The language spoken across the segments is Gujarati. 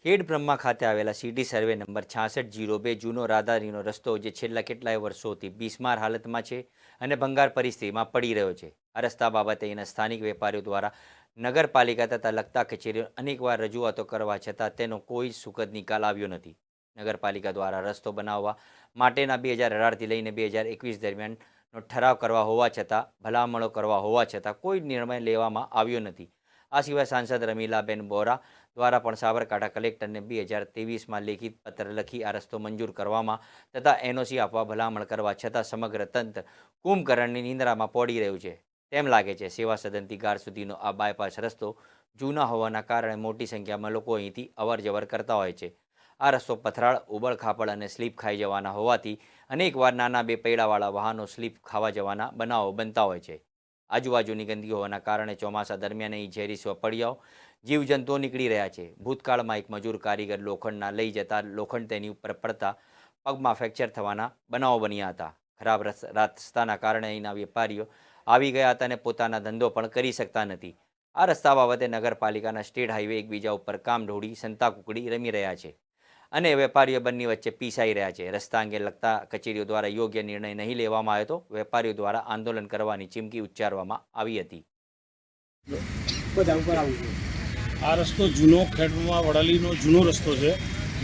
ખેડબ્રહ્મા ખાતે આવેલા સિટી સર્વે નંબર 6602 જૂનો રાધારીનો રસ્તો જે છેલ્લા કેટલાય વર્ષોથી બિસ્માર હાલતમાં છે અને ભંગાર પરિસ્થિતિમાં પડી રહ્યો છે. આ રસ્તા બાબતે અહીંના સ્થાનિક વેપારીઓ દ્વારા નગરપાલિકા તથા લગતા કચેરીઓ અનેકવાર રજૂઆતો કરવા છતાં તેનો કોઈ સુખદ નિકાલ આવ્યો નથી. નગરપાલિકા દ્વારા રસ્તો બનાવવા માટેના 2018થી લઈને 2021 દરમિયાનનો ઠરાવ કરવા હોવા છતાં ભલામણો કરવા હોવા છતાં કોઈ નિર્ણય લેવામાં આવ્યો નથી. આ સિવાય સાંસદ રમીલાબેન બોરા દ્વારા પણ સાબરકાંઠા કલેક્ટરને 2023માં લેખિત પત્ર લખી આ રસ્તો મંજૂર કરવામાં તથા એનઓસી આપવા ભલામણ કરવા છતાં સમગ્ર તંત્ર કુંભકર્ણની નિંદ્રામાં પડી રહ્યું છે તેમ લાગે છે. સેવા સદનથી ગાર સુધીનો આ બાયપાસ રસ્તો જૂના હોવાના કારણે મોટી સંખ્યામાં લોકો અહીંથી અવરજવર કરતા હોય છે. આ રસ્તો પથરાળ, ઉબડ-ખાબડ અને સ્લીપ ખાઈ જવાના હોવાથી અનેકવાર નાના બે પૈડાવાળા વાહનો સ્લીપ ખાવા જવાના બનાવો બનતા હોય છે. આજુબાજુની ગંદકી હોવાના કારણે ચોમાસા દરમિયાન અહીં ઝેરી સ્વપડિયાઓ જીવજંતુઓ નીકળી રહ્યા છે. ભૂતકાળમાં એક મજૂર કારીગર લોખંડના લઈ જતા લોખંડ તેની ઉપર પડતા પગમાં ફ્રેક્ચર થવાના બનાવો બન્યા હતા. ખરાબ રસ્તાના કારણે અહીંના વેપારીઓ આવી ગયા હતા અને પોતાના ધંધો પણ કરી શકતા નથી. આ રસ્તા બાબતે નગરપાલિકાના સ્ટેટ હાઈવે એકબીજા ઉપર કામ ઢોળી સંતાકુકડી રમી રહ્યા છે અને વેપારીઓ બંને વચ્ચે પીસાઈ રહ્યા છે. રસ્તા અંગે લગતા કચેરીઓ દ્વારા યોગ્ય નિર્ણય નહીં લેવામાં આવ્યો તો વેપારીઓ દ્વારા આંદોલન કરવાની ચીમકી ઉચ્ચારવામાં આવી હતી. આ રસ્તો જૂનો ખેડબ્રહ્મા વડાલીનો જૂનો રસ્તો છે.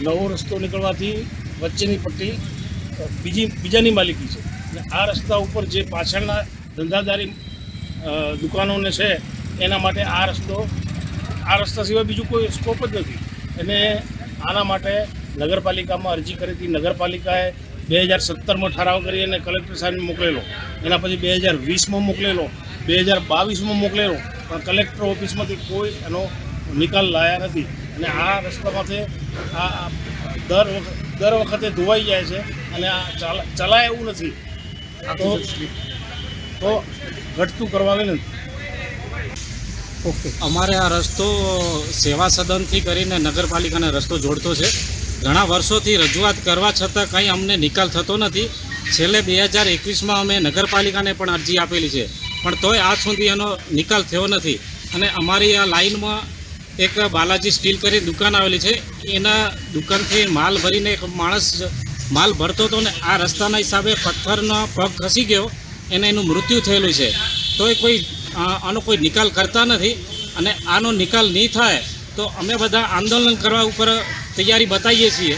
નવો રસ્તો નીકળવાથી વચ્ચેની પટ્ટી બીજાની માલિકી છે અને આ રસ્તા ઉપર જે પાછળના ધંધાદારી દુકાનોને છે એના માટે આ રસ્તા સિવાય બીજું કોઈ સ્કોપ જ નથી. અને આના માટે નગરપાલિકામાં અરજી કરી હતી. નગરપાલિકાએ 2017માં ઠરાવ કરી અને કલેક્ટર સાહેબને મોકલેલો. એના પછી 2020માં મોકલેલો, 2022માં મોકલેલો, પણ કલેક્ટર ઓફિસમાંથી કોઈ એનો નિકાલ લાયા નથી. અને આ રસ્તામાંથી આ દર વખતે ધોવાઈ જાય છે અને આ ચલાય એવું નથી. તો ઘટતું કરવા વિનંતી. ઓકે, અમારે આ રસ્તો સેવા સદનથી કરીને નગરપાલિકાને રસ્તો જોડતો છે. ઘણા વર્ષોથી રજૂઆત કરવા છતાં કંઈ અમને નિકાલ થતો નથી. છેલ્લે 2021માં અમે નગરપાલિકાને પણ અરજી આપેલી છે, પણ તોય આજ સુધી એનો નિકાલ થયો નથી. અને અમારી આ લાઇનમાં એક બાલાજી સ્ટીલ કરી દુકાન આવેલી છે. એના દુકાનથી માલ ભરીને એક માણસ માલ ભરતો હતો ને આ રસ્તાના હિસાબે પથ્થરનો પગ ખસી ગયો એને એનું મૃત્યુ થયેલું છે. તોય કોઈ આનો કોઈ નિકાલ કરતા નથી. અને આનો નિકાલ નહીં થાય તો અમે બધા આંદોલન કરવા ઉપર તૈયારી બતાવીએ છીએ.